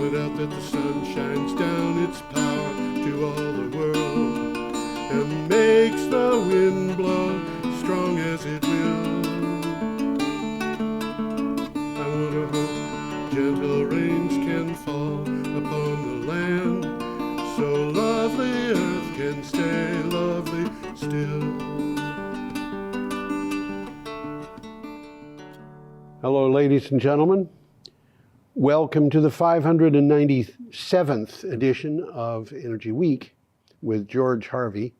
it out that the sun shines down its power to all the world and makes the wind blow strong as it will. I wonder how gentle rains can fall upon the land, so lovely earth can stay lovely still. Hello, ladies and gentlemen. Welcome to the 597th edition of Energy Week with George Harvey.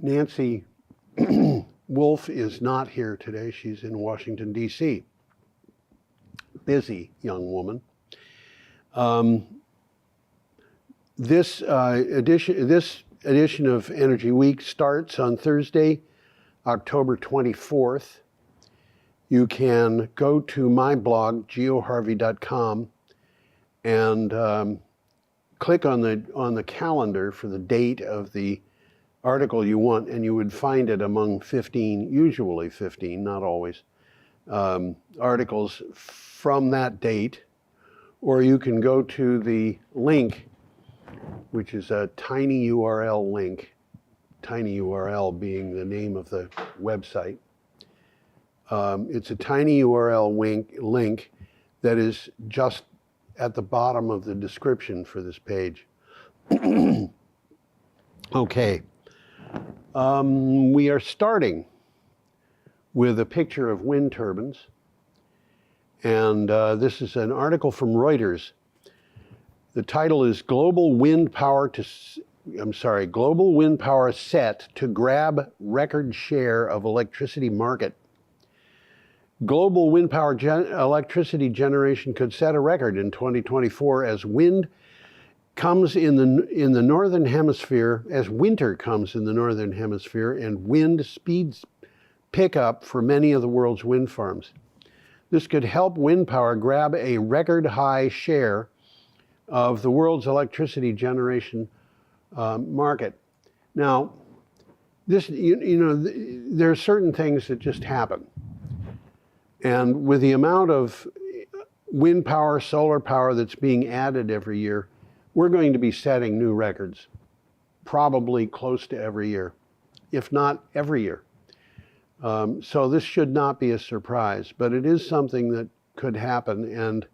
Nancy Wolf is not here today. She's in Washington, D.C. Busy young woman. This edition of Energy Week starts on Thursday, October 24th. You can go to my blog, geoharvey.com, and click on the calendar for the date of the article you want, and you would find it among 15, usually 15, not always, articles from that date. Or you can go to the link, which is a tiny URL link, tiny URL being the name of the website. It's a tiny URL link that is just at the bottom of the description for this page. Okay. We are starting with a picture of wind turbines. And this is an article from Reuters. The title is Global Wind Power Set to Grab Record Share of Electricity Market. Global wind power electricity generation could set a record in 2024 as wind comes in the northern hemisphere, as winter comes in the northern hemisphere, and wind speeds pick up for many of the world's wind farms. This could help wind power grab a record high share of the world's electricity generation market. Now, this, there are certain things that just happen. And with the amount of wind power, solar power that's being added every year, we're going to be setting new records, probably close to every year, if not every year. So this should not be a surprise, but it is something that could happen. And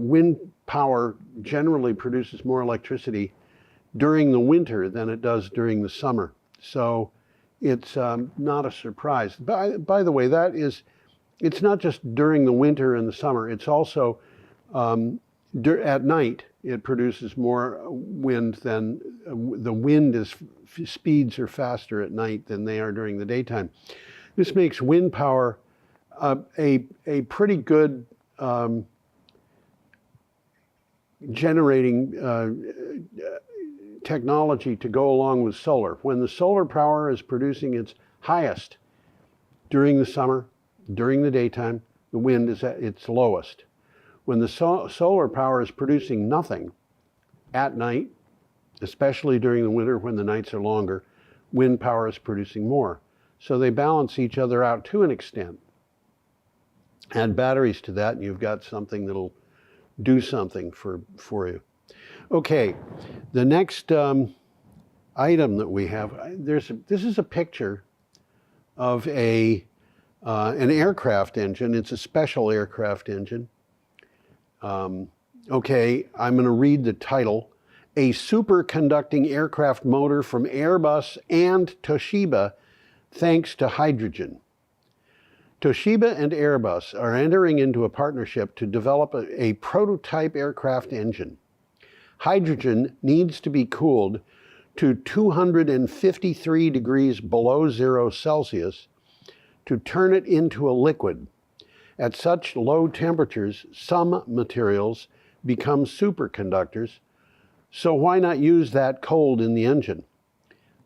wind power generally produces more electricity during the winter than it does during the summer. So it's not a surprise. By the way, it's not just during the winter and the summer. It's also at night. It produces more wind than the wind speeds are faster at night than they are during the daytime. This makes wind power a pretty good generating technology to go along with solar. When the solar power is producing its highest during the summer, during the daytime, the wind is at its lowest. When the solar power is producing nothing at night, especially during the winter when the nights are longer, wind power is producing more. So they balance each other out to an extent. Add batteries to that and you've got something that'll do something for you. Okay, the next item that we have, this is a picture of an aircraft engine. It's a special aircraft engine. Okay, I'm going to read the title. A superconducting aircraft motor from Airbus and Toshiba thanks to hydrogen. Toshiba and Airbus are entering into a partnership to develop a prototype aircraft engine. Hydrogen needs to be cooled to 253 degrees below 0 Celsius to turn it into a liquid. At such low temperatures, some materials become superconductors, so why not use that cold in the engine?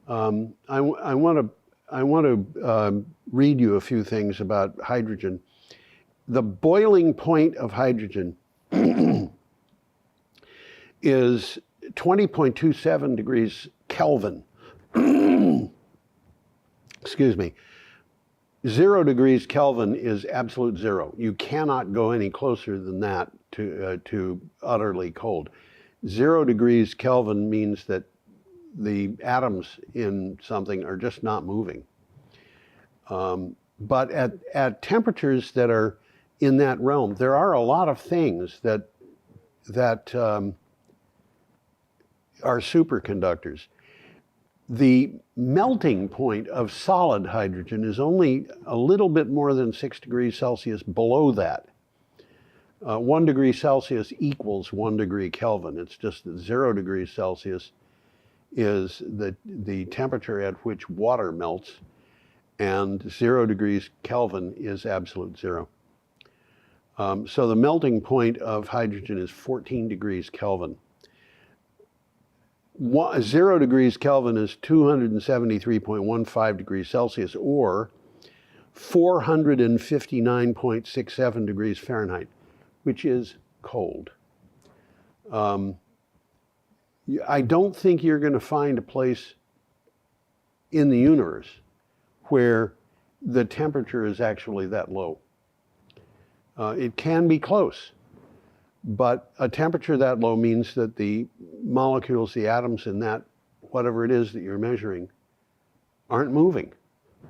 I want to read you a few things about hydrogen. The boiling point of hydrogen is 20.27 degrees Kelvin. Excuse me. 0 degrees Kelvin is absolute zero. You cannot go any closer than that to utterly cold. 0 degrees Kelvin means that the atoms in something are just not moving. But at temperatures that are in that realm, there are a lot of things that are superconductors. The melting point of solid hydrogen is only a little bit more than 6 degrees Celsius below that. 1 degree Celsius equals 1 degree Kelvin. It's just that 0 degrees Celsius is the temperature at which water melts, and 0 degrees Kelvin is absolute zero. So the melting point of hydrogen is 14 degrees Kelvin. 0 degrees Kelvin is 273.15 degrees Celsius, or 459.67 degrees Fahrenheit, which is cold. I don't think you're going to find a place in the universe where the temperature is actually that low. It can be close, but a temperature that low means that the molecules, the atoms in that, whatever it is that you're measuring, aren't moving.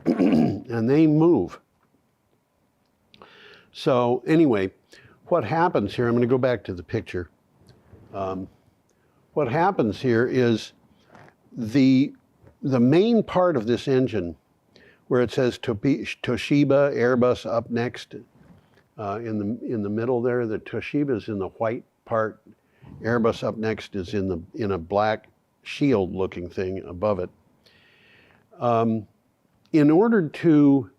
And they move. So anyway, what happens here, I'm going to go back to the picture. What happens here is the main part of this engine, where it says Toshiba, Airbus up next, in the middle there, the Toshiba is in the white part, Airbus up next is in a black shield looking thing above it. In order to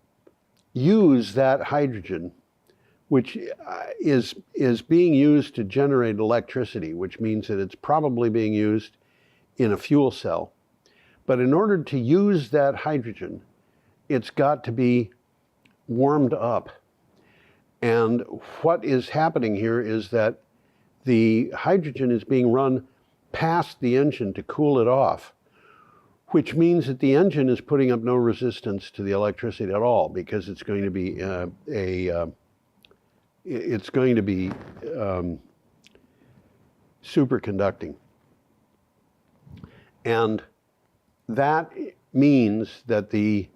use that hydrogen, which is being used to generate electricity, which means that it's probably being used in a fuel cell. But in order to use that hydrogen, it's got to be warmed up. And what is happening here is that the hydrogen is being run past the engine to cool it off, which means that the engine is putting up no resistance to the electricity at all, because it's going to be superconducting. And that means that the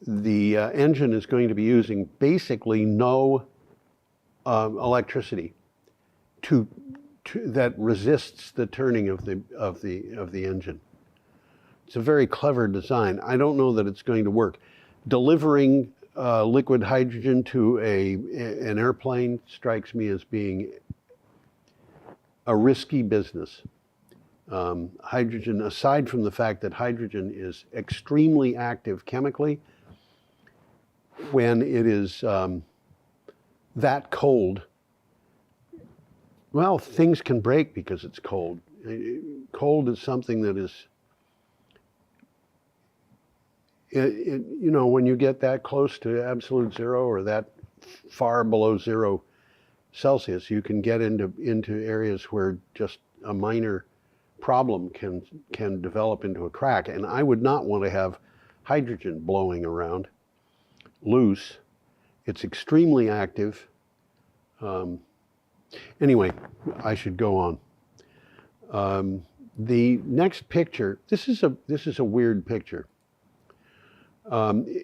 engine is going to be using basically no electricity that resists the turning of the engine. It's a very clever design. I don't know that it's going to work. Delivering liquid hydrogen to an airplane strikes me as being a risky business. Hydrogen, aside from the fact that hydrogen is extremely active chemically, when it is that cold, well, things can break because it's cold. Cold is something that is, you know, when you get that close to absolute zero or that far below 0 Celsius, you can get into areas where just a minor problem can develop into a crack. And I would not want to have hydrogen blowing around loose. It's extremely active. Anyway, I should go on. The next picture, this is a weird picture.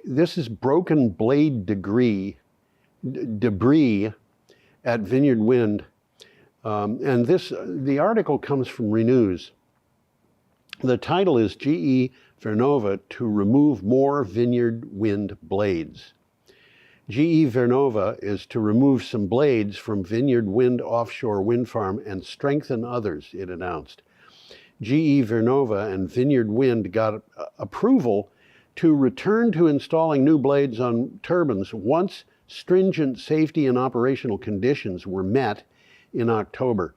This is broken blade debris at Vineyard Wind. And the article comes from Renews. The title is GE Vernova to remove more Vineyard Wind blades. GE Vernova is to remove some blades from Vineyard Wind offshore wind farm and strengthen others, it announced. GE Vernova and Vineyard Wind got approval to return to installing new blades on turbines once stringent safety and operational conditions were met in October.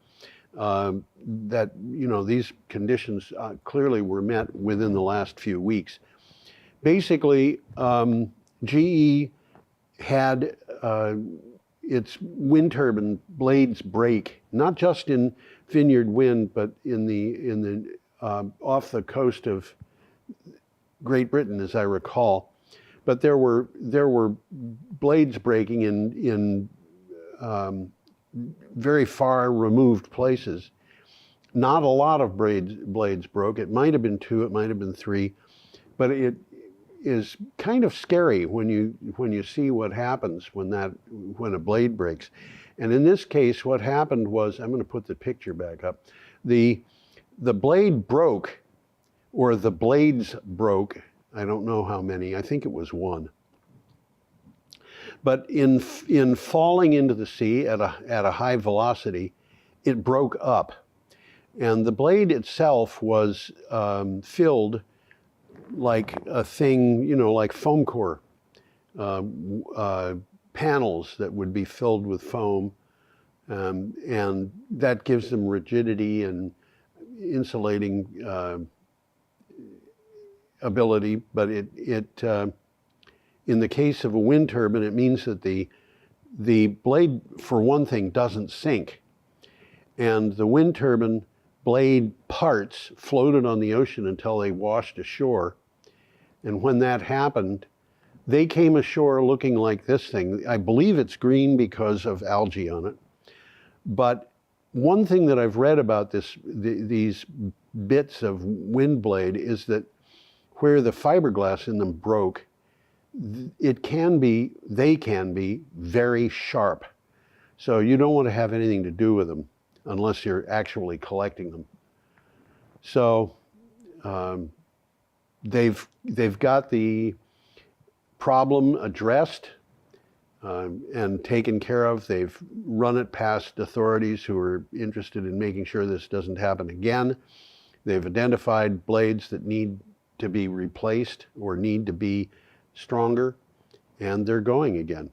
That, you know, these conditions clearly were met within the last few weeks. Basically, GE had its wind turbine blades break, not just in Vineyard Wind, but in the off the coast of Great Britain, as I recall. but there were blades breaking in very far removed places. Not a lot of blades broke. It might have been 2, it might have been 3, but it is kind of scary when you see what happens when a blade breaks. And in this case, what happened was, I'm going to put the picture back up. The blade broke, or the blades broke. I don't know how many. I think it was 1. But in falling into the sea at a high velocity, it broke up. And the blade itself was filled like a thing, like foam core panels that would be filled with foam. And that gives them rigidity and insulating ability. But it in the case of a wind turbine, it means that the blade, for one thing, doesn't sink. And the wind turbine blade parts floated on the ocean until they washed ashore. And when that happened, they came ashore looking like this thing. I believe it's green because of algae on it. But one thing that I've read about these bits of wind blade is that where the fiberglass in them broke, they can be very sharp. So you don't want to have anything to do with them unless you're actually collecting them. So they've got the problem addressed and taken care of. They've run it past authorities who are interested in making sure this doesn't happen again. They've identified blades that need to be replaced or need to be stronger, and they're going again.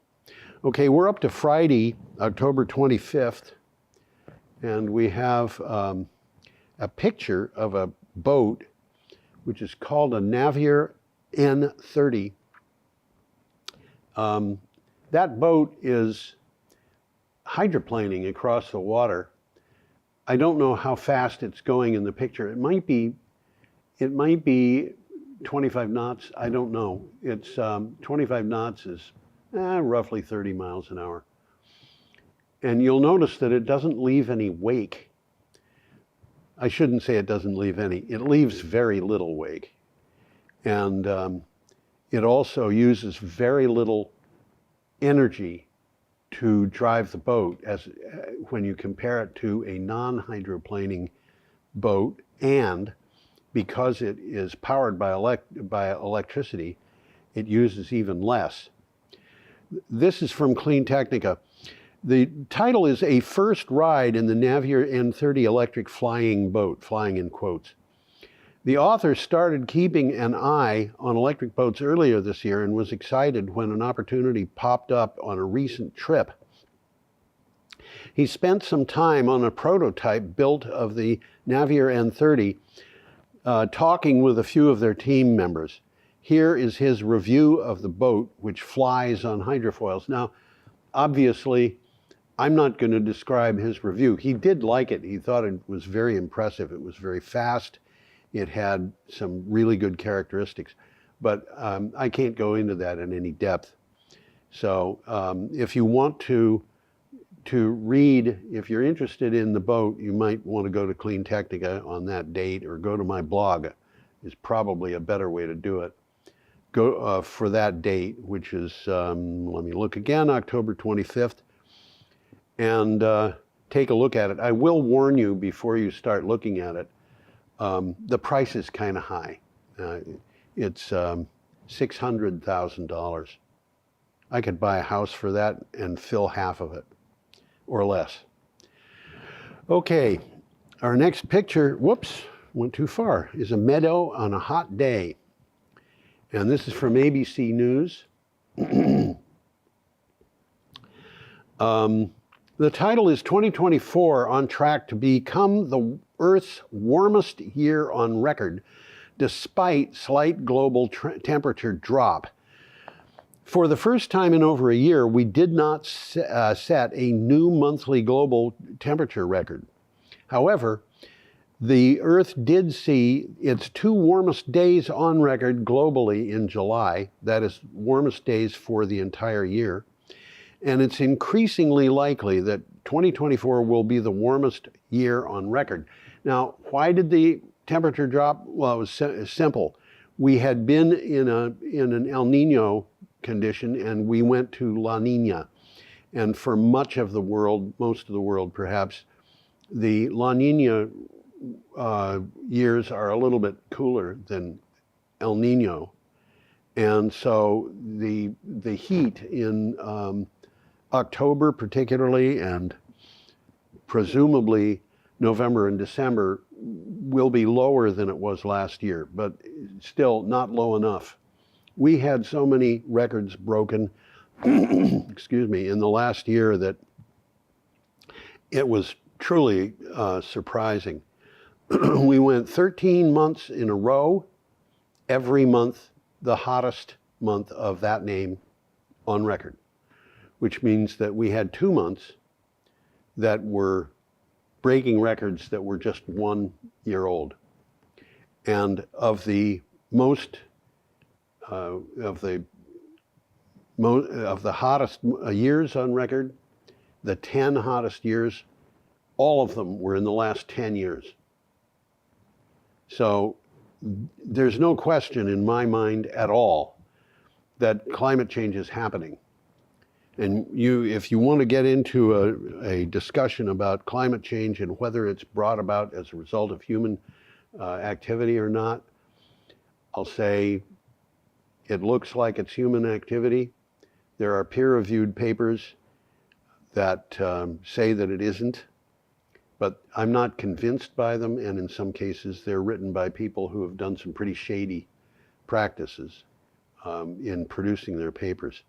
Okay, we're up to Friday, October 25th, and we have a picture of a boat which is called a Navier N30. That boat is hydroplaning across the water. I don't know how fast it's going in the picture. It might be 25 knots. I don't know. It's 25 knots is roughly 30 miles an hour. And you'll notice that it doesn't leave any wake. I shouldn't say it doesn't leave any. It leaves very little wake. And it also uses very little energy to drive the boat when you compare it to a non-hydroplaning boat, and because it is powered by electricity, it uses even less. This is from Clean Technica. The title is A First Ride in the Navier N30 Electric Flying Boat, flying in quotes. The author started keeping an eye on electric boats earlier this year and was excited when an opportunity popped up on a recent trip. He spent some time on a prototype built of the Navier N30, talking with a few of their team members. Here is his review of the boat, which flies on hydrofoils. Now, obviously, I'm not going to describe his review. He did like it. He thought it was very impressive. It was very fast. It had some really good characteristics, but I can't go into that in any depth. So if you want to read, if you're interested in the boat, you might want to go to Clean Technica on that date, or go to my blog is probably a better way to do it. Go for that date, which is, let me look again, October 25th, and take a look at it. I will warn you before you start looking at it, the price is kind of high. It's $600,000. I could buy a house for that and fill half of it, or less. Okay, our next picture, whoops, went too far, is a meadow on a hot day. And this is from ABC News. The title is 2024 on track to become the Earth's warmest year on record, despite slight global temperature drop. For the first time in over a year, we did not set a new monthly global temperature record. However, The Earth did see its 2 warmest days on record globally in July. That is warmest days for the entire year. And it's increasingly likely that 2024 will be the warmest year on record. Now, why did the temperature drop? Well, it was simple. We had been in an El Nino condition, and we went to La Niña. And for much of the world, most of the world perhaps, the La Niña years are a little bit cooler than El Nino. And so the heat in October particularly, and presumably November and December, will be lower than it was last year, but still not low enough. We had so many records broken, excuse me, in the last year that it was truly surprising. We went 13 months in a row, every month the hottest month of that name on record, which means that we had 2 months that were breaking records that were just 1 year old. And of the most of the hottest years on record, the 10 hottest years, all of them were in the last 10 years. So there's no question in my mind at all that climate change is happening. And if you want to get into a discussion about climate change and whether it's brought about as a result of human activity or not, I'll say it looks like it's human activity. There are peer-reviewed papers that say that it isn't, but I'm not convinced by them, and in some cases they're written by people who have done some pretty shady practices in producing their papers.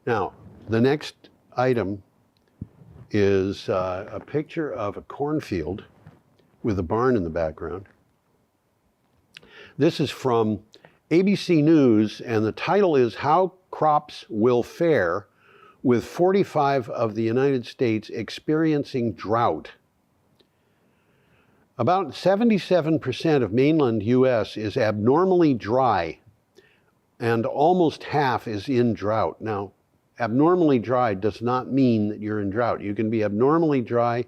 Now, the next item is a picture of a cornfield with a barn in the background. This is from ABC News, and the title is How Crops Will Fare with 45 of the United States Experiencing Drought. About 77% of mainland US is abnormally dry, and almost half is in drought. Now, abnormally dry does not mean that you're in drought. You can be abnormally dry,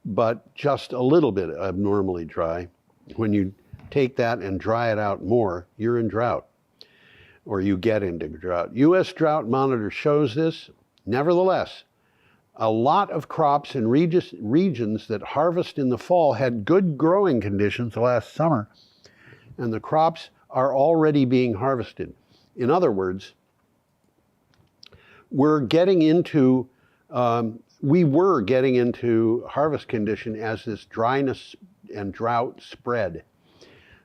but just a little bit abnormally dry. When you take that and dry it out more, you're in drought, or you get into drought. US Drought Monitor shows this. Nevertheless, a lot of crops in regions that harvest in the fall had good growing conditions last summer, and the crops are already being harvested. In other words, we were getting into harvest condition as this dryness and drought spread.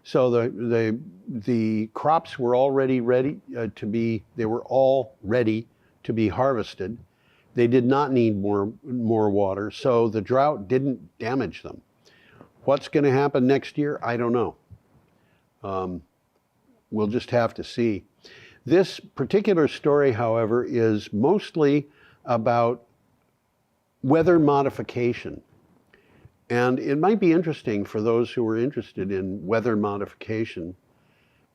So the crops were already ready they were all ready to be harvested. They did not need more water, so the drought didn't damage them. What's going to happen next year? I don't know. We'll just have to see. This particular story, however, is mostly about weather modification. And it might be interesting for those who are interested in weather modification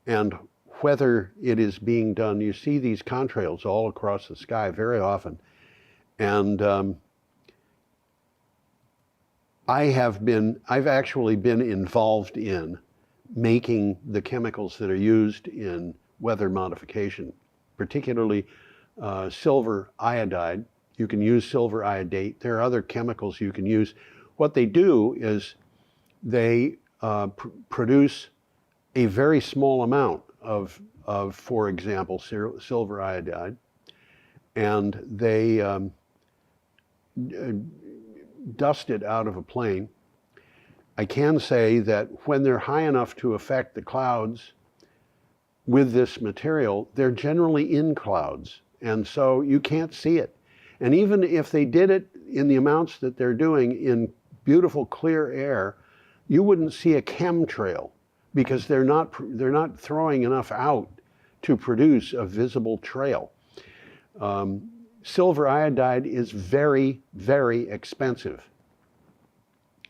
and whether it is being done. You see these contrails all across the sky very often. And I've actually been involved in making the chemicals that are used in weather modification, particularly silver iodide. You can use silver iodate. There are other chemicals you can use. What they do is they produce a very small amount of for example, silver iodide, and they dust it out of a plane. I can say that when they're high enough to affect the clouds with this material, they're generally in clouds, and so you can't see it. And even if they did it in the amounts that they're doing in beautiful clear air, you wouldn't see a chemtrail because they're not throwing enough out to produce a visible trail. Silver iodide is very, very expensive,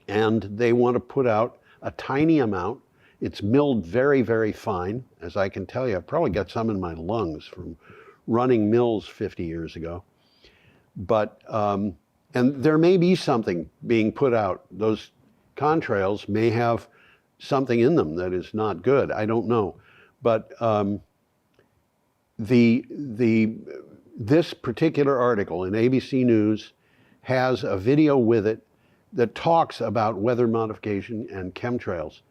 and they want to put out a tiny amount. It's milled very, very fine, as I can tell you. I've probably got some in my lungs from running mills 50 years ago. But, and there may be something being put out. Those contrails may have something in them that is not good. I don't know. But this particular article in ABC News has a video with it that talks about weather modification and chemtrails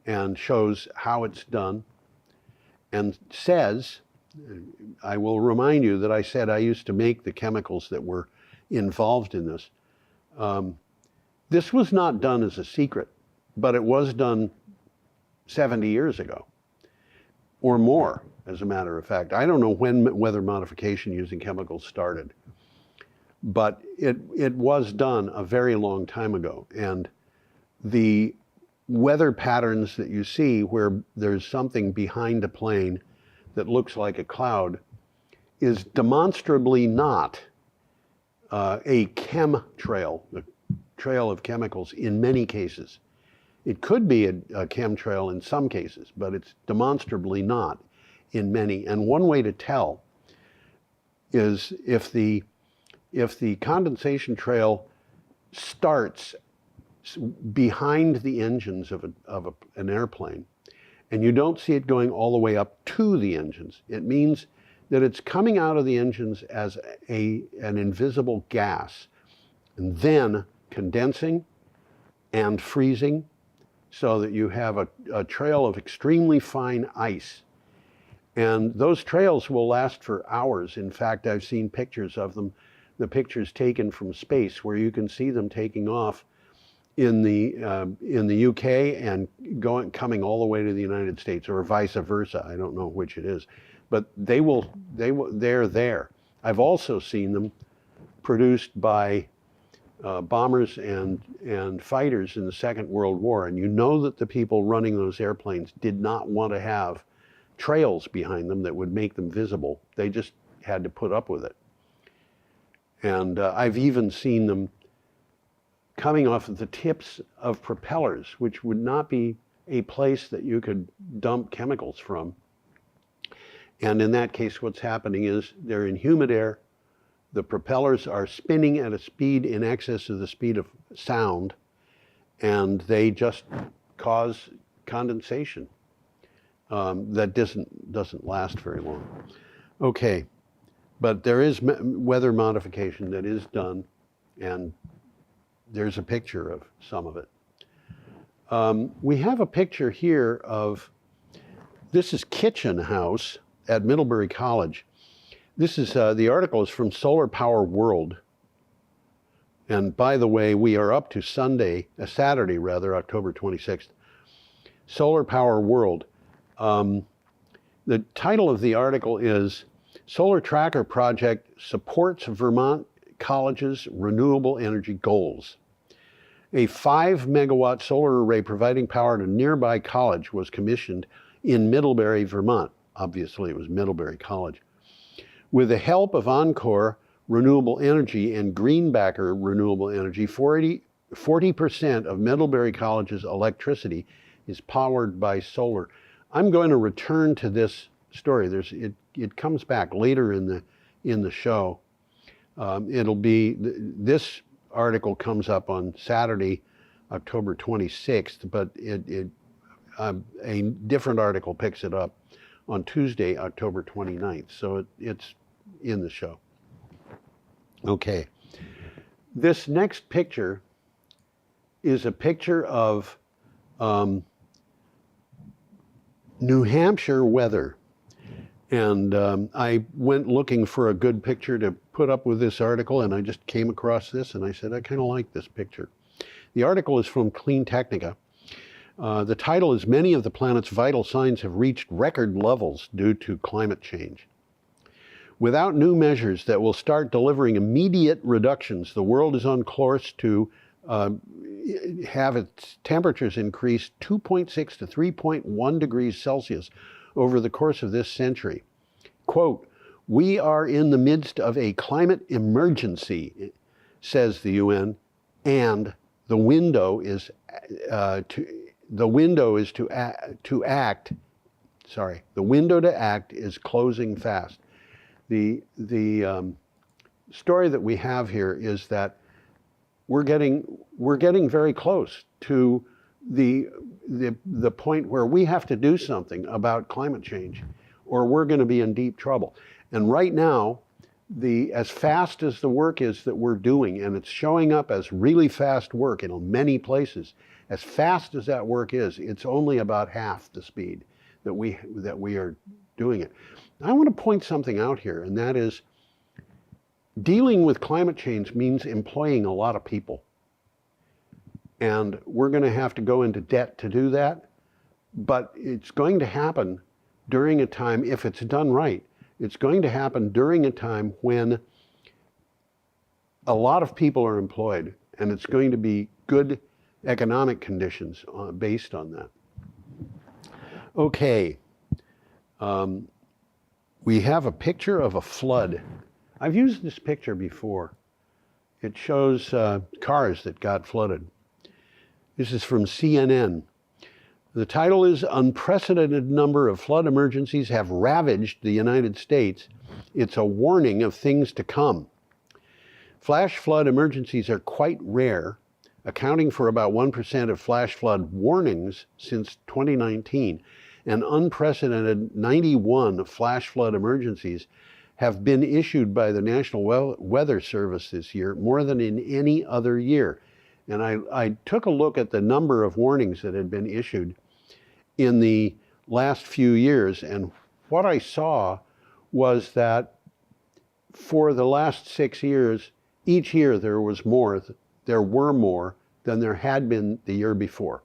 and shows how it's done and says, I will remind you that I said I used to make the chemicals that were involved in this. This was not done as a secret, but it was done 70 years ago or more, as a matter of fact. I don't know when weather modification using chemicals started, but it was done a very long time ago. And the weather patterns that you see where there's something behind a plane that looks like a cloud is demonstrably not a chemtrail, a trail of chemicals in many cases. It could be a chemtrail in some cases, but it's demonstrably not in many. And one way to tell is if the condensation trail starts behind the engines of an airplane, and you don't see it going all the way up to the engines, it means that it's coming out of the engines as an invisible gas, and then condensing and freezing so that you have a trail of extremely fine ice. And those trails will last for hours. In fact, I've seen pictures of them, the pictures taken from space, where you can see them taking off in the UK and coming all the way to the United States, or vice versa. I don't know which it is, but they're there. I've also seen them produced by bombers and fighters in the Second World War, and you know that the people running those airplanes did not want to have trails behind them that would make them visible. They just had to put up with it. And I've even seen them coming off of the tips of propellers, which would not be a place that you could dump chemicals from. And in that case, what's happening is they're in humid air. The propellers are spinning at a speed in excess of the speed of sound, and they just cause condensation that doesn't last very long. Okay, but there is weather modification that is done, and there's a picture of some of it. We have a picture here of, this is Kitchen House at Middlebury College. This is, the article is from Solar Power World. And by the way, we are up to Saturday, October 26th. Solar Power World. The title of the article is Solar Tracker Project Supports Vermont College's Renewable Energy Goals. A 5 megawatt solar array providing power to a nearby college was commissioned in Middlebury, Vermont. Obviously, it was Middlebury College. With the help of Encore Renewable Energy and Greenbacker Renewable Energy, 40% of Middlebury College's electricity is powered by solar. I'm going to return to this story. It comes back later in the show. It'll be, this article comes up on Saturday, October 26th, but a different article picks it up on Tuesday, October 29th. So it's in the show. Okay. This next picture is a picture of New Hampshire weather. And I went looking for a good picture to put up with this article, and I just came across this, and I said, I kind of like this picture. The article is from Clean Technica. The title is, Many of the planet's vital signs have reached record levels due to climate change. Without new measures that will start delivering immediate reductions, the world is on course to have its temperatures increase 2.6 to 3.1 degrees Celsius over the course of this century. Quote, we are in the midst of a climate emergency, says the UN, and the window is the window is to act. Sorry, the window to act is closing fast. The story that we have here is that we're getting very close to the point where we have to do something about climate change, or we're going to be in deep trouble. And right now, as fast as the work is that we're doing, and it's showing up as really fast work in many places, as fast as that work is, it's only about half the speed that we are doing it. I want to point something out here, and that is dealing with climate change means employing a lot of people. And we're going to have to go into debt to do that, but it's going to happen during a time, if it's done right, it's going to happen during a time when a lot of people are employed, and it's going to be good economic conditions based on that. Okay, we have a picture of a flood. I've used this picture before. It shows cars that got flooded. This is from CNN. The title is "Unprecedented Number of Flood Emergencies Have Ravaged the United States. It's a Warning of Things to Come." Flash flood emergencies are quite rare, accounting for about 1% of flash flood warnings since 2019. An unprecedented 91 flash flood emergencies have been issued by the National Weather Service this year, more than in any other year. And I took a look at the number of warnings that had been issued in the last few years, and what I saw was that for the last 6 years, each year there were more than there had been the year before.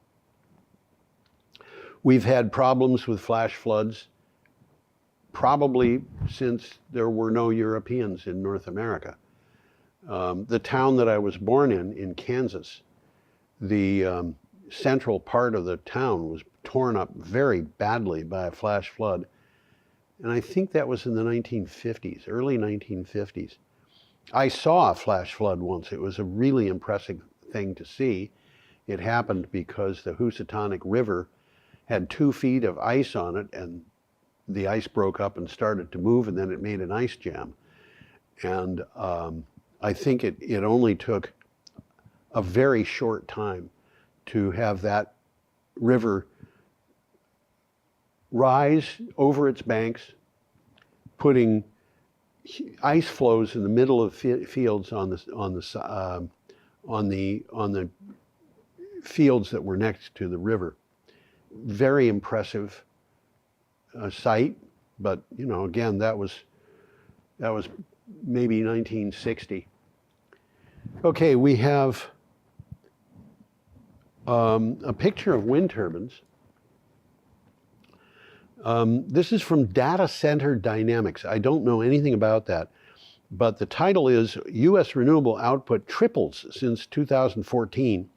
We've had problems with flash floods probably since there were no Europeans in North America. The town that I was born in Kansas, the central part of the town was torn up very badly by a flash flood. And I think that was in the 1950s, early 1950s. I saw a flash flood once. It was a really impressive thing to see. It happened because the Housatonic River had 2 feet of ice on it, and the ice broke up and started to move, and then it made an ice jam. And I think it only took a very short time to have that river rise over its banks, putting ice flows in the middle of fields on the fields that were next to the river. Very impressive sight, but you know, again, that was maybe 1960. Okay, we have a picture of wind turbines. This is from Data Center Dynamics. I don't know anything about that, but the title is U.S. renewable output triples since 2014.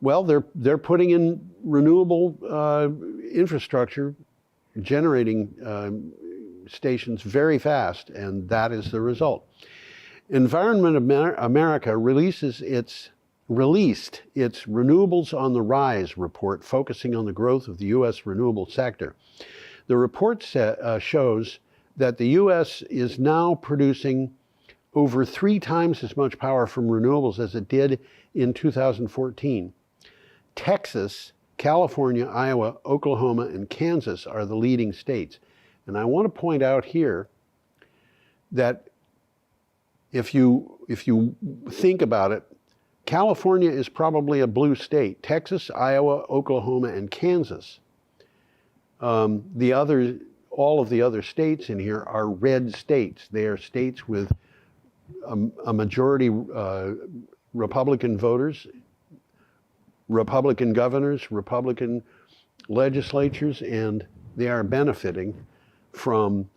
Well, they're putting in renewable infrastructure, generating stations very fast, and that is the result. Environment America released its Renewables on the Rise report, focusing on the growth of the U.S. renewable sector. The report shows that the U.S. is now producing over 3 times as much power from renewables as it did in 2014. Texas, California, Iowa, Oklahoma, and Kansas are the leading states. And I want to point out here that if you think about it, California is probably a blue state. Texas, Iowa, Oklahoma, and Kansas. All of the other states in here are red states. They are states with a majority Republican voters, Republican governors, Republican legislatures, and they are benefiting from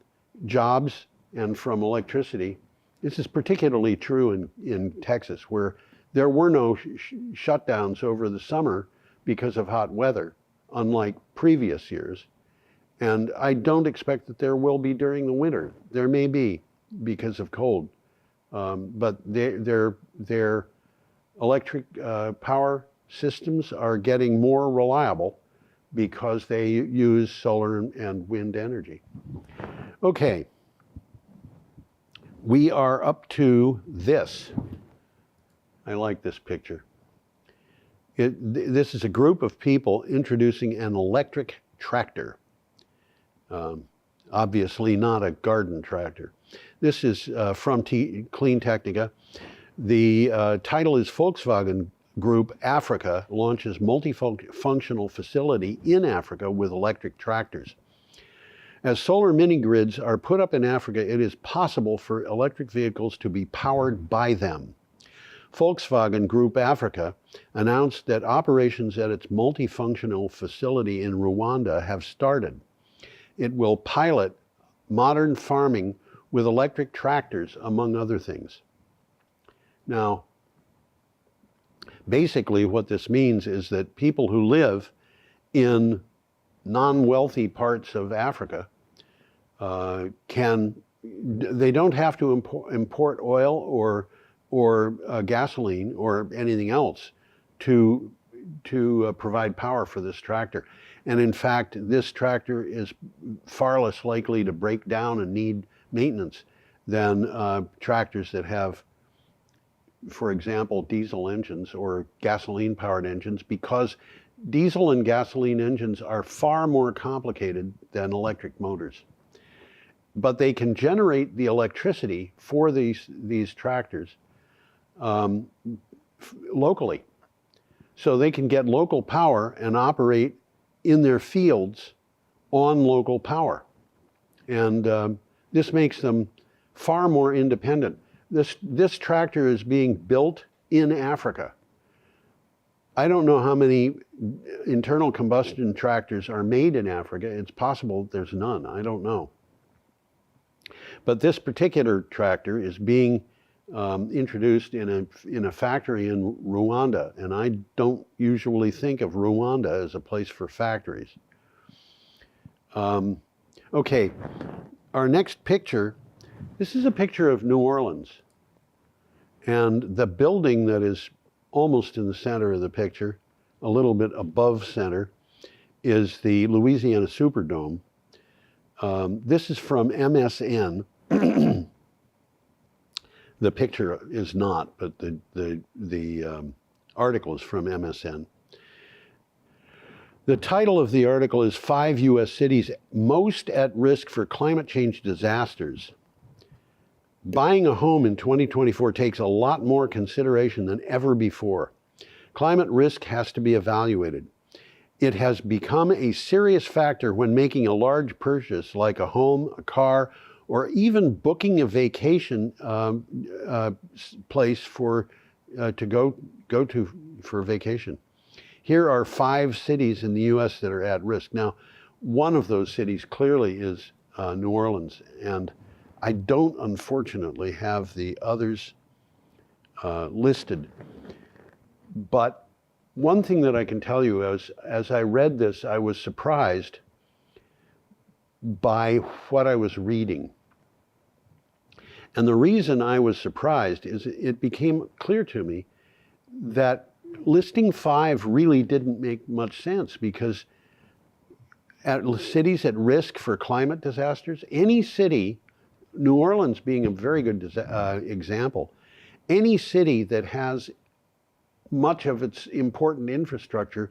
jobs and from electricity. This is particularly true in Texas, where there were no shutdowns over the summer because of hot weather, unlike previous years. And I don't expect that there will be during the winter. There may be because of cold, but their electric power systems are getting more reliable because they use solar and wind energy. Okay, we are up to this. I like this picture. This is a group of people introducing an electric tractor. Obviously not a garden tractor. This is from Clean Technica. The title is Volkswagen Group Africa launches multifunctional facility in Africa with electric tractors. As solar mini grids are put up in Africa, it is possible for electric vehicles to be powered by them. Volkswagen Group Africa announced that operations at its multifunctional facility in Rwanda have started. It will pilot modern farming with electric tractors, among other things. Now, basically what this means is that people who live in non-wealthy parts of Africa they don't have to import oil or gasoline or anything else to provide power for this tractor. And in fact, this tractor is far less likely to break down and need maintenance than tractors that have, for example, diesel engines or gasoline-powered engines, because diesel and gasoline engines are far more complicated than electric motors. But they can generate the electricity for these tractors locally. So they can get local power and operate in their fields on local power. And this makes them far more independent. This tractor is being built in Africa. I don't know how many internal combustion tractors are made in Africa. It's possible there's none. I don't know. But this particular tractor is being introduced in a factory in Rwanda, and I don't usually think of Rwanda as a place for factories. Okay, our next picture, this is a picture of New Orleans, and the building that is almost in the center of the picture, a little bit above center, is the Louisiana Superdome. This is from MSN. The picture is not, but the article is from MSN. The title of the article is 5 U.S. cities most at risk for climate change disasters. Buying a home in 2024 takes a lot more consideration than ever before. Climate risk has to be evaluated. It has become a serious factor when making a large purchase like a home, a car, or even booking a vacation place to go to for vacation. Here are 5 cities in the U.S. that are at risk. Now, one of those cities clearly is New Orleans, and I don't, unfortunately, have the others listed. But one thing that I can tell you is, as I read this, I was surprised by what I was reading. And the reason I was surprised is it became clear to me that listing 5 really didn't make much sense, because at cities at risk for climate disasters, any city, New Orleans being a very good example, any city that has much of its important infrastructure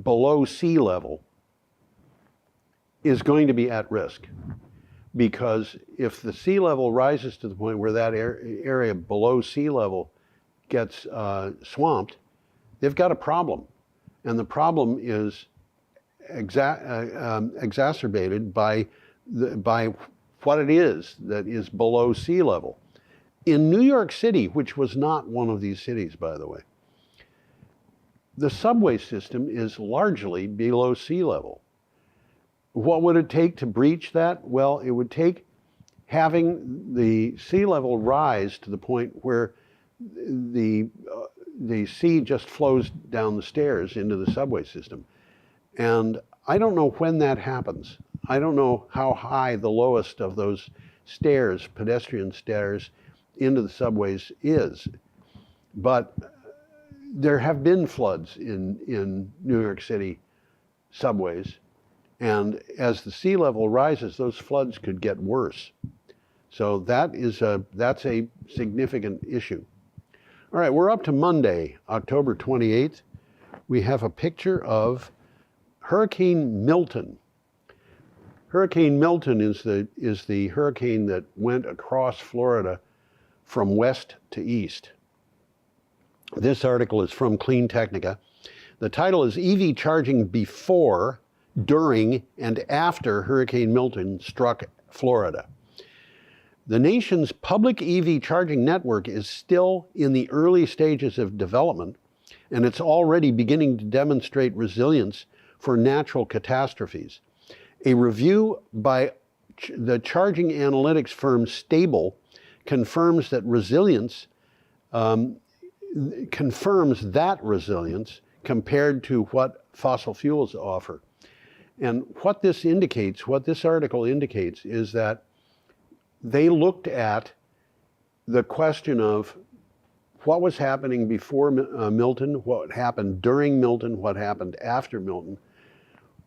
below sea level is going to be at risk. Because if the sea level rises to the point where that area below sea level gets swamped, they've got a problem. And the problem is exacerbated by what it is that is below sea level. In New York City, which was not one of these cities, by the way, the subway system is largely below sea level. What would it take to breach that? Well, it would take having the sea level rise to the point where the sea just flows down the stairs into the subway system. And I don't know when that happens. I don't know how high the lowest of those stairs, pedestrian stairs, into the subways is. But there have been floods in New York City subways, and as the sea level rises, those floods could get worse. So that's a significant issue. All right, we're up to Monday, October 28th. We have a picture of Hurricane Milton. Hurricane Milton is the hurricane that went across Florida from west to east. This article is from Clean Technica. The title is EV Charging Before, During, and After Hurricane Milton Struck Florida. The nation's public EV charging network is still in the early stages of development, and it's already beginning to demonstrate resilience for natural catastrophes. A review by the charging analytics firm Stable confirms that resilience compared to what fossil fuels offer. And what this article indicates is that they looked at the question of what was happening before Milton, what happened during Milton, what happened after Milton.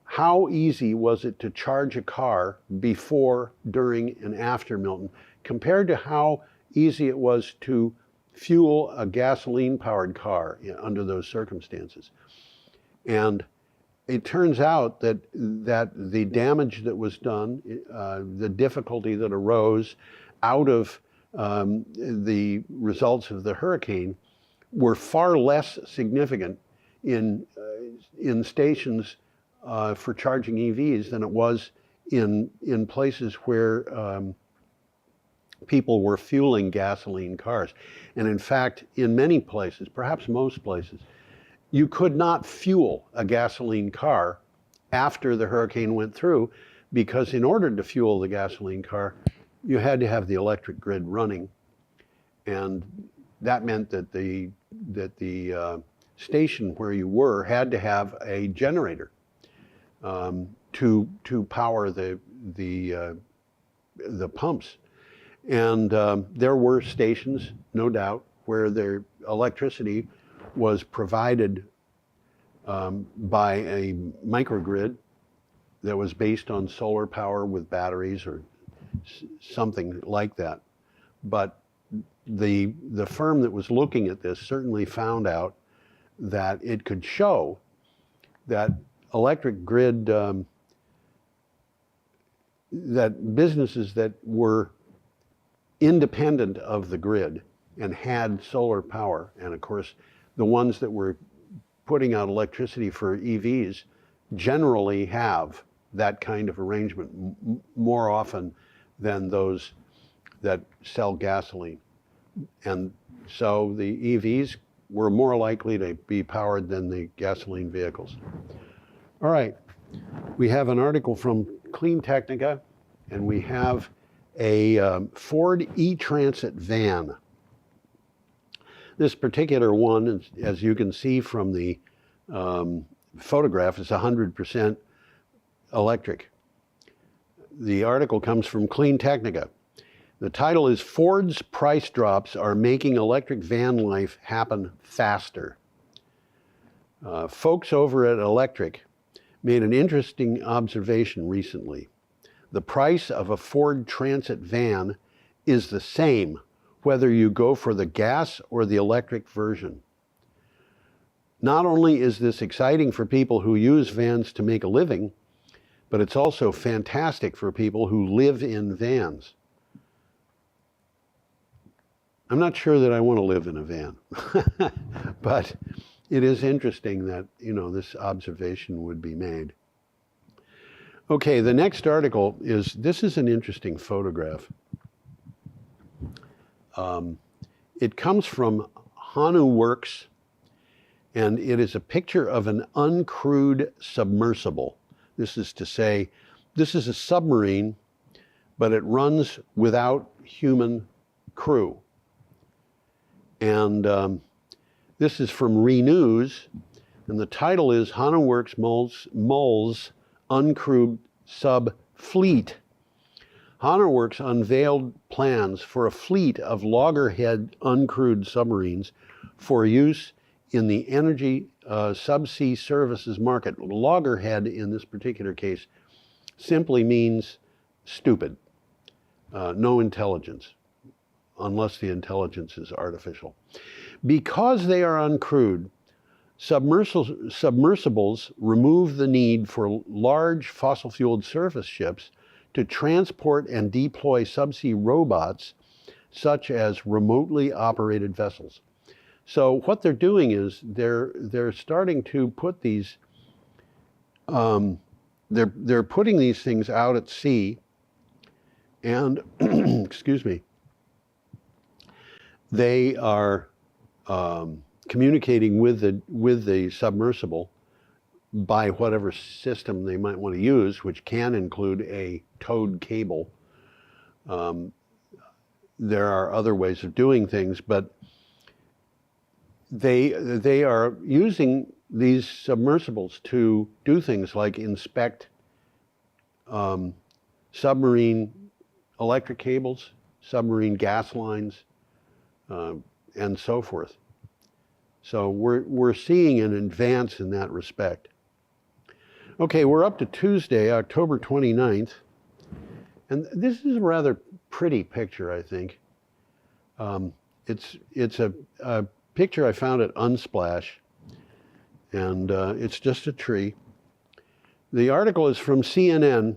How easy was it to charge a car before, during, and after Milton, compared to how easy it was to fuel a gasoline-powered car under those circumstances? And it turns out that the damage that was done, the difficulty that arose out of the results of the hurricane were far less significant in stations for charging EVs than it was in places where people were fueling gasoline cars. And in fact, in many places, perhaps most places, you could not fuel a gasoline car after the hurricane went through, because in order to fuel the gasoline car, you had to have the electric grid running. And that meant that the station where you were had to have a generator to power the pumps. And there were stations, no doubt, where their electricity was provided by a microgrid that was based on solar power with batteries or something like that. But the firm that was looking at this certainly found out that it could show that electric grid, that businesses that were independent of the grid and had solar power, and of course the ones that were putting out electricity for EVs generally have that kind of arrangement more often than those that sell gasoline. And so the EVs were more likely to be powered than the gasoline vehicles. All right, we have an article from Clean Technica, and we have a Ford e-Transit van. This particular one, as you can see from the photograph, is 100% electric. The article comes from Clean Technica. The title is Ford's Price Drops Are Making Electric Van Life Happen Faster. Folks over at Electric made an interesting observation recently. The price of a Ford Transit van is the same whether you go for the gas or the electric version. Not only is this exciting for people who use vans to make a living, but it's also fantastic for people who live in vans. I'm not sure that I want to live in a van, but it is interesting that, this observation would be made. Okay, the next article this is an interesting photograph. It comes from Hanu Works, and it is a picture of an uncrewed submersible. This is to say, this is a submarine, but it runs without human crew. And this is from Renews, and the title is Hanu Works Mulls Uncrewed Sub Fleet. Hanu Works unveiled plans for a fleet of loggerhead uncrewed submarines for use in the energy subsea services market. Loggerhead in this particular case simply means stupid, no intelligence, unless the intelligence is artificial. Because they are uncrewed, submersibles remove the need for large fossil-fueled surface ships to transport and deploy subsea robots, such as remotely operated vessels. So what they're doing is they're starting to put these, they're putting these things out at sea, and excuse me, they are communicating with the submersible by whatever system they might want to use, which can include a towed cable. There are other ways of doing things, but they are using these submersibles to do things like inspect submarine electric cables, submarine gas lines, and so forth. So we're seeing an advance in that respect. Okay, we're up to Tuesday, October 29th, and this is a rather pretty picture, I think. It's a picture I found at Unsplash, and it's just a tree. The article is from CNN,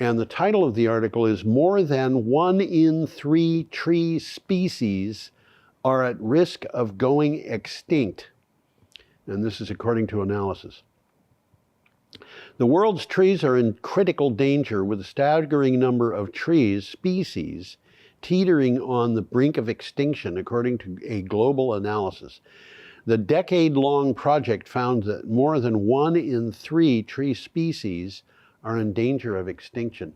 and the title of the article is "More than 1 in 3 tree species are at risk of going extinct." And this is according to analysis. The world's trees are in critical danger, with a staggering number of trees species teetering on the brink of extinction, according to a global analysis. The decade-long project found that more than 1 in 3 tree species are in danger of extinction.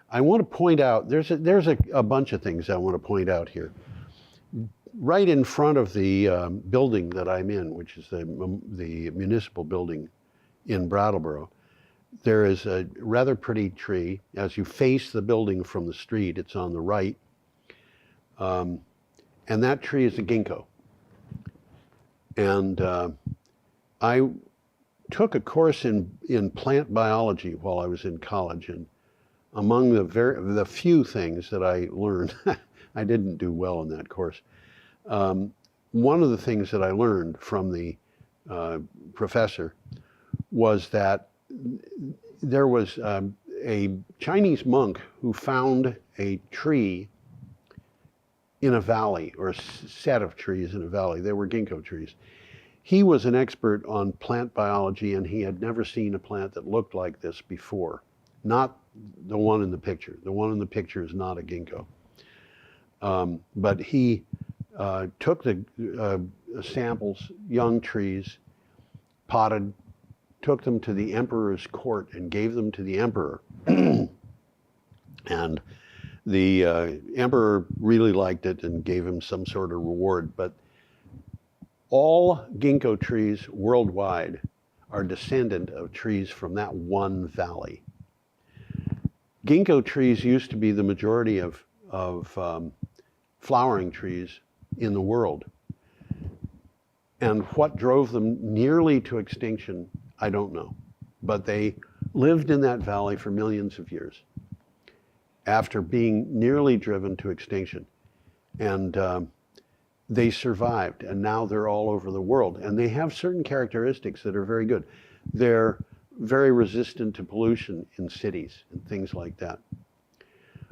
I want to point out, there's a bunch of things I want to point out here. Right in front of the building that I'm in, which is the municipal building in Brattleboro, there is a rather pretty tree. As you face the building from the street, it's on the right, and that tree is a ginkgo. And I took a course in plant biology while I was in college, and among the few things that I learned, I didn't do well in that course. One of the things that I learned from the professor was that there was a Chinese monk who found a tree in a valley, or a set of trees in a valley. They were ginkgo trees. He was an expert on plant biology, and he had never seen a plant that looked like this before. Not the one in the picture. The one in the picture is not a ginkgo. But he took the samples, young trees, potted, took them to the emperor's court and gave them to the emperor. And the emperor really liked it and gave him some sort of reward. But all ginkgo trees worldwide are descendant of trees from that one valley. Ginkgo trees used to be the majority of flowering trees in the world. And what drove them nearly to extinction, I don't know. But they lived in that valley for millions of years after being nearly driven to extinction. And they survived, and now they're all over the world. And they have certain characteristics that are very good. They're very resistant to pollution in cities and things like that.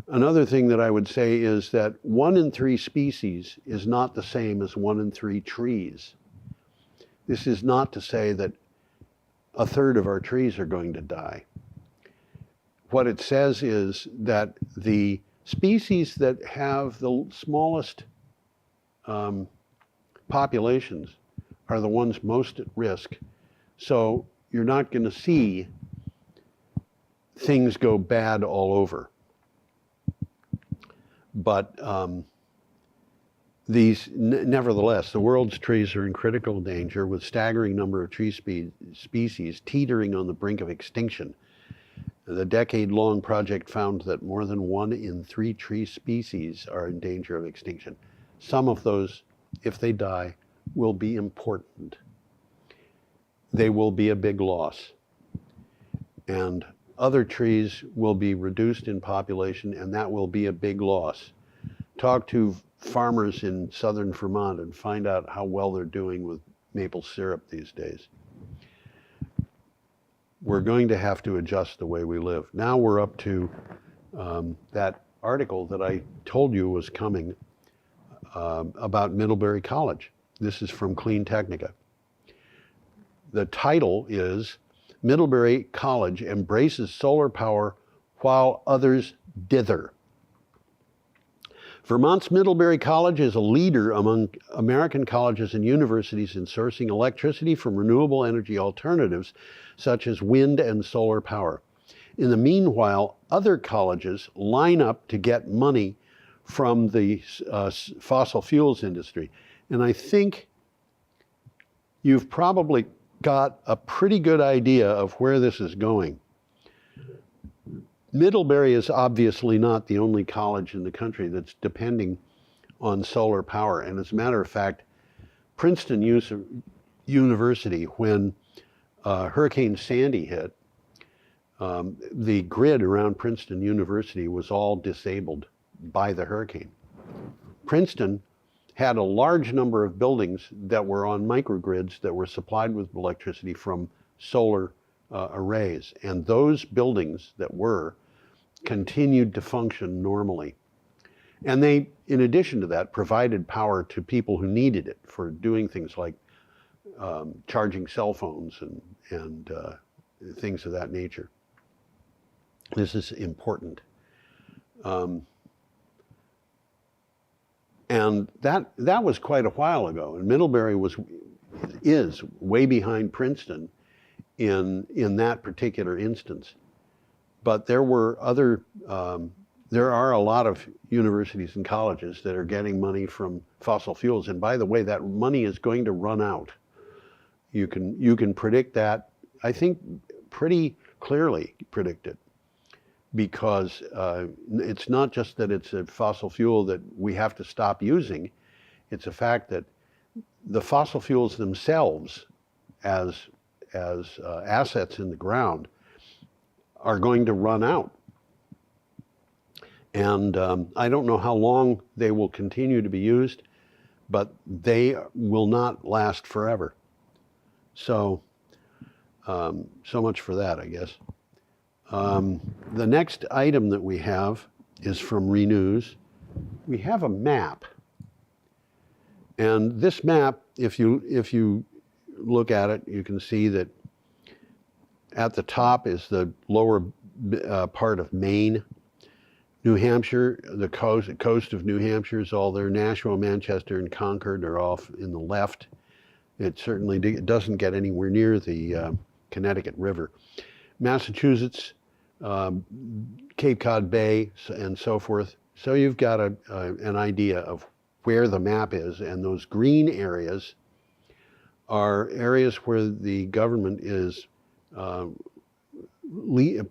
Another thing that I would say is that 1 in 3 species is not the same as 1 in 3 trees. This is not to say that a third of our trees are going to die. What it says is that the species that have the smallest populations are the ones most at risk. So you're not going to see things go bad all over. But nevertheless, the world's trees are in critical danger, with staggering number of tree species teetering on the brink of extinction. The decade-long project found that more than 1 in 3 tree species are in danger of extinction. Some of those, if they die, will be important. They will be a big loss. And other trees will be reduced in population, and that will be a big loss. Talk to farmers in southern Vermont and find out how well they're doing with maple syrup these days. We're going to have to adjust the way we live. Now we're up to that article that I told you was coming about Middlebury College. This is from Clean Technica. The title is Middlebury College Embraces Solar Power While Others Dither. Vermont's Middlebury College is a leader among American colleges and universities in sourcing electricity from renewable energy alternatives such as wind and solar power. In the meanwhile, other colleges line up to get money from the fossil fuels industry. And I think you've probably got a pretty good idea of where this is going. Middlebury is obviously not the only college in the country that's depending on solar power. And as a matter of fact, Princeton University, when Hurricane Sandy hit, the grid around Princeton University was all disabled by the hurricane. Princeton had a large number of buildings that were on microgrids that were supplied with electricity from solar arrays, and those buildings that were continued to function normally. And they, in addition to that, provided power to people who needed it for doing things like charging cell phones and things of that nature. This is important. And that was quite a while ago, and Middlebury is way behind Princeton in that particular instance. But there were there are a lot of universities and colleges that are getting money from fossil fuels. And by the way, that money is going to run out. You can predict that, I think pretty clearly predict it, because it's not just that it's a fossil fuel that we have to stop using. It's a fact that the fossil fuels themselves as assets in the ground are going to run out. And I don't know how long they will continue to be used, but they will not last forever. So, so much for that, I guess. The next item that we have is from Renews. We have a map. And this map, if you look at it, you can see that at the top is the lower part of Maine. New Hampshire, the coast of New Hampshire is all there. Nashua, Manchester, and Concord are off in the left. It certainly doesn't get anywhere near the Connecticut River. Massachusetts, Cape Cod Bay, and so forth. So you've got an idea of where the map is, and those green areas are areas where the government is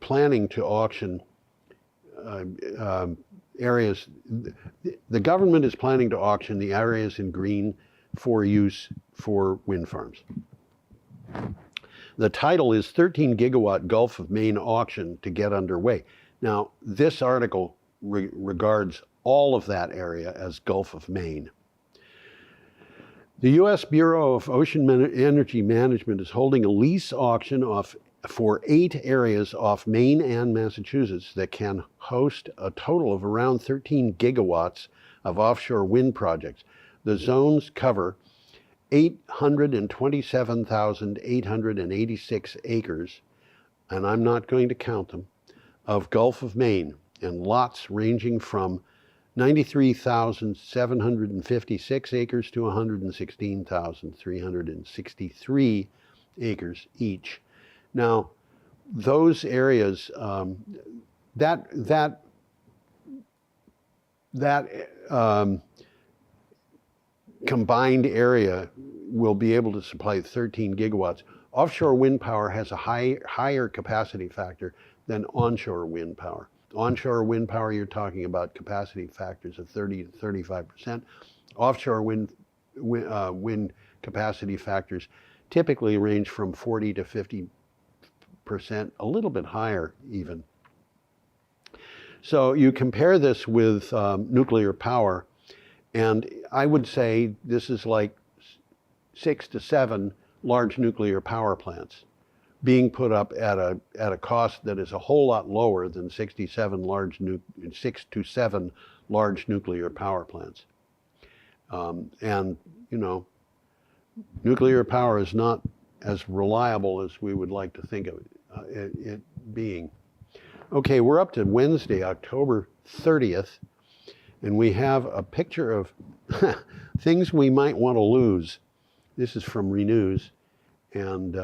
planning to auction areas. The government is planning to auction the areas in green for use for wind farms. The title is 13 Gigawatt Gulf of Maine Auction to Get Underway. Now, this article regards all of that area as Gulf of Maine. The U.S. Bureau of Ocean Energy Management is holding a lease auction for 8 areas off Maine and Massachusetts that can host a total of around 13 gigawatts of offshore wind projects. The zones cover 827,886 acres, and I'm not going to count them, of Gulf of Maine, and lots ranging from 93,756 acres to 116,363 acres each. Now, those areas, that combined area will be able to supply 13 gigawatts. Offshore wind power has a higher capacity factor than onshore wind power. Onshore wind power, you're talking about capacity factors of 30 to 35%. Offshore wind capacity factors typically range from 40 to 50%, a little bit higher even. So you compare this with nuclear power, and I would say this is like 6 to 7 large nuclear power plants being put up at a cost that is a whole lot lower than 6 to 7 large nuclear power plants. And you know, nuclear power is not as reliable as we would like to think of it being. Okay, we're up to Wednesday, October 30th, and we have a picture of things we might want to lose. This is from Renews, and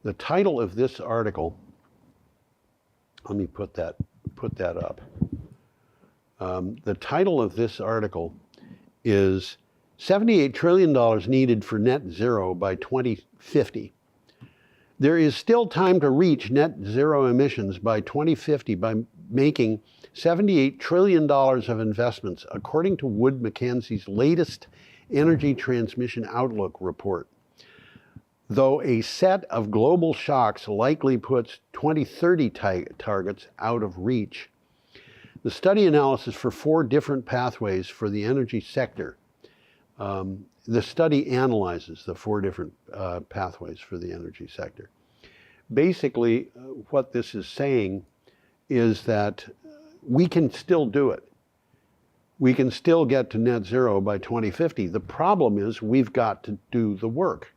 the title of this article, let me put that up. The title of this article is $78 trillion needed for net zero by 2050. There is still time to reach net zero emissions by 2050 by making $78 trillion of investments, according to Wood Mackenzie's latest Energy Transmission Outlook report. Though a set of global shocks likely puts 2030 targets out of reach. The study analysis for 4 different pathways for the energy sector. The study analyzes the 4 different pathways for the energy sector. Basically, what this is saying is that we can still do it. We can still get to net zero by 2050. The problem is we've got to do the work.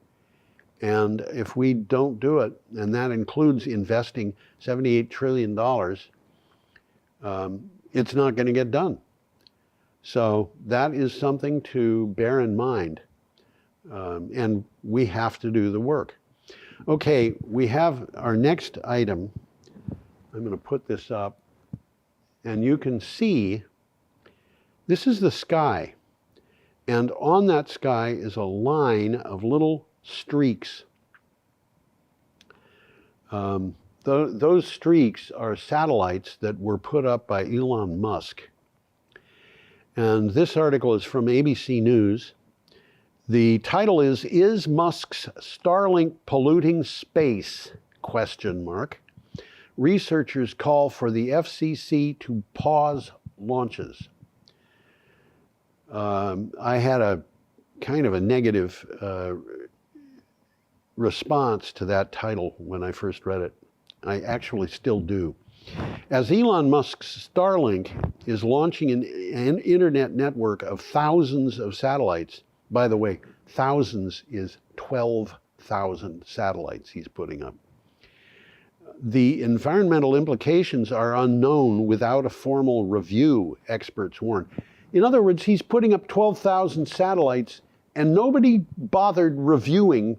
And if we don't do it, and that includes investing $78 trillion, it's not going to get done. So that is something to bear in mind. And we have to do the work. Okay, we have our next item. I'm going to put this up. And you can see, this is the sky. And on that sky is a line of little streaks. Those streaks are satellites that were put up by Elon Musk. And this article is from ABC News. The title is Musk's Starlink polluting space? ? Researchers call for the FCC to pause launches. I had a kind of a negative response to that title when I first read it. I actually still do. As Elon Musk's Starlink is launching an internet network of thousands of satellites, by the way, thousands is 12,000 satellites he's putting up. The environmental implications are unknown without a formal review, experts warn. In other words, he's putting up 12,000 satellites and nobody bothered reviewing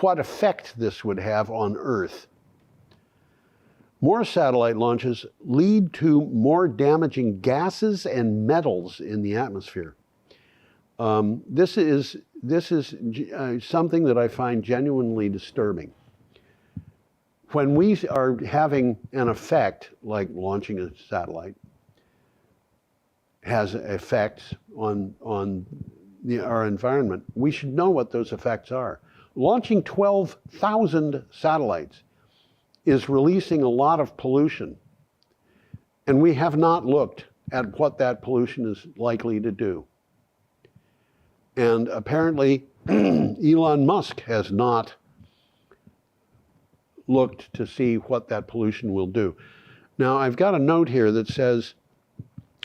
what effect this would have on Earth. More satellite launches lead to more damaging gases and metals in the atmosphere. This is something that I find genuinely disturbing. When we are having an effect, like launching a satellite, has effects on our environment, we should know what those effects are. Launching 12,000 satellites is releasing a lot of pollution. And we have not looked at what that pollution is likely to do. And apparently, Elon Musk has not looked to see what that pollution will do. Now, I've got a note here that says,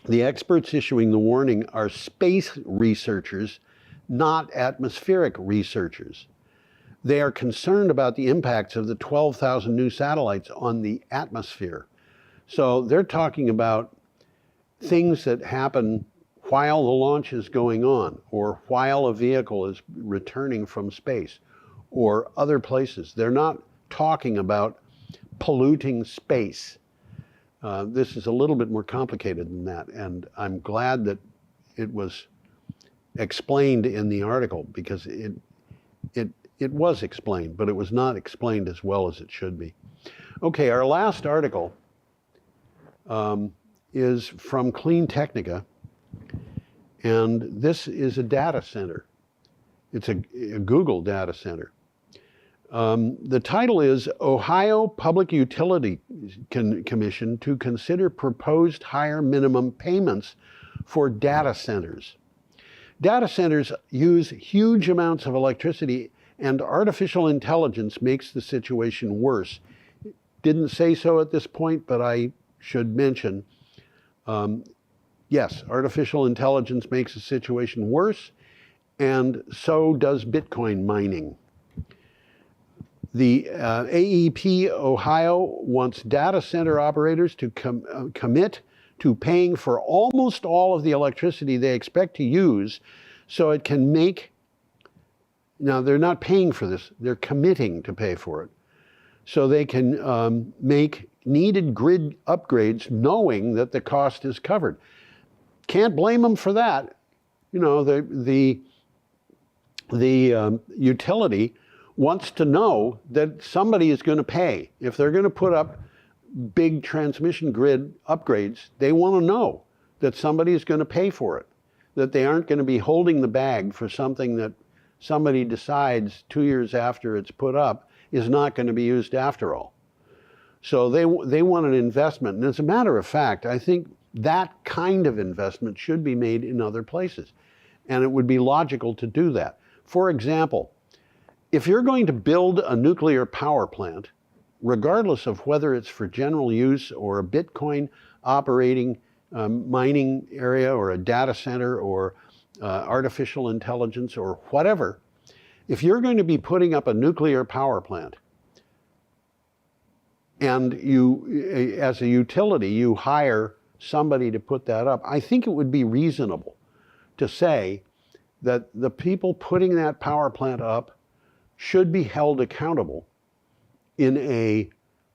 the experts issuing the warning are space researchers, not atmospheric researchers. They are concerned about the impacts of the 12,000 new satellites on the atmosphere. So they're talking about things that happen while the launch is going on, or while a vehicle is returning from space, or other places. They're not talking about polluting space. This is a little bit more complicated than that, and I'm glad that it was explained in the article, because it was explained, but it was not explained as well as it should be. Okay, our last article is from Clean Technica, and this is a data center. It's a Google data center. The title is Ohio Public Utility Commission to consider proposed higher minimum payments for data centers. Data centers use huge amounts of electricity, and artificial intelligence makes the situation worse. Didn't say so at this point, but I should mention, yes, artificial intelligence makes the situation worse, and so does Bitcoin mining. The AEP Ohio wants data center operators to commit to paying for almost all of the electricity they expect to use, so it can make, now they're not paying for this, they're committing to pay for it, so they can make needed grid upgrades knowing that the cost is covered. Can't blame them for that. You know, the utility wants to know that somebody is going to pay. If they're going to put up big transmission grid upgrades, they want to know that somebody is going to pay for it, that they aren't going to be holding the bag for something that somebody decides 2 years after it's put up is not going to be used after all. So they want an investment. And as a matter of fact, I think that kind of investment should be made in other places. And it would be logical to do that. For example, if you're going to build a nuclear power plant, regardless of whether it's for general use or a Bitcoin operating mining area or a data center or artificial intelligence or whatever, if you're going to be putting up a nuclear power plant and you, as a utility, you hire somebody to put that up, I think it would be reasonable to say that the people putting that power plant up should be held accountable in a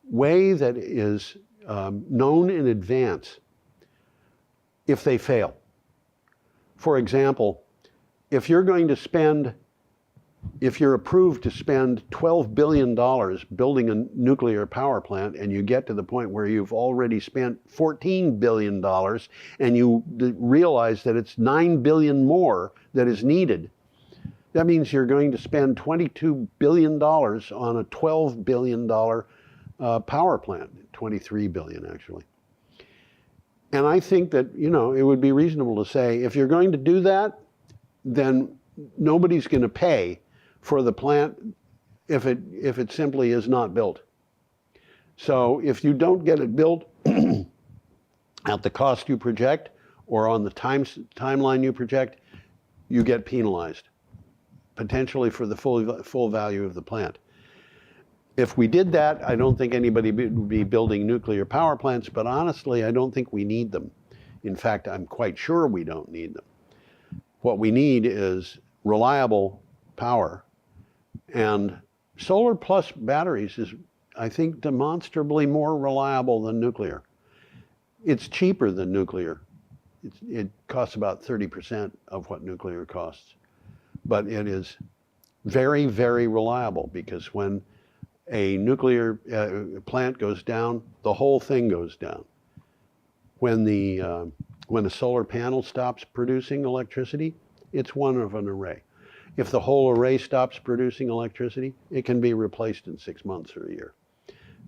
way that is known in advance if they fail. For example, if you're approved to spend $12 billion building a nuclear power plant, and you get to the point where you've already spent $14 billion and you realize that it's $9 billion more that is needed, that means you're going to spend $22 billion on a $12 billion power plant, $23 billion actually. And I think that, you know, it would be reasonable to say, if you're going to do that, then nobody's going to pay for the plant if it simply is not built. So if you don't get it built at the cost you project or on the timeline you project, you get penalized, potentially for the full value of the plant. If we did that, I don't think anybody would be building nuclear power plants, but honestly, I don't think we need them. In fact, I'm quite sure we don't need them. What we need is reliable power, and solar plus batteries is, I think, demonstrably more reliable than nuclear. It's cheaper than nuclear. It costs about 30% of what nuclear costs, but it is very, very reliable, because when a nuclear plant goes down, the whole thing goes down. When a solar panel stops producing electricity, it's one of an array. If the whole array stops producing electricity, it can be replaced in 6 months or a year.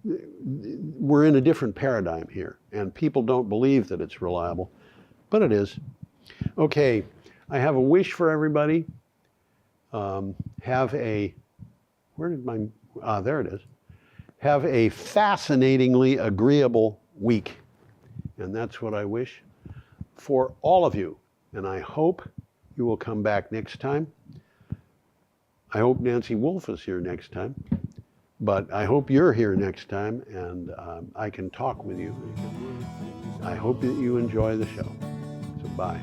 We're in a different paradigm here, and people don't believe that it's reliable, but it is. Okay, I have a wish for everybody. There it is. Have a fascinatingly agreeable week. And that's what I wish for all of you. And I hope you will come back next time. I hope Nancy Wolf is here next time. But I hope you're here next time, and I can talk with you. I hope that you enjoy the show. So bye.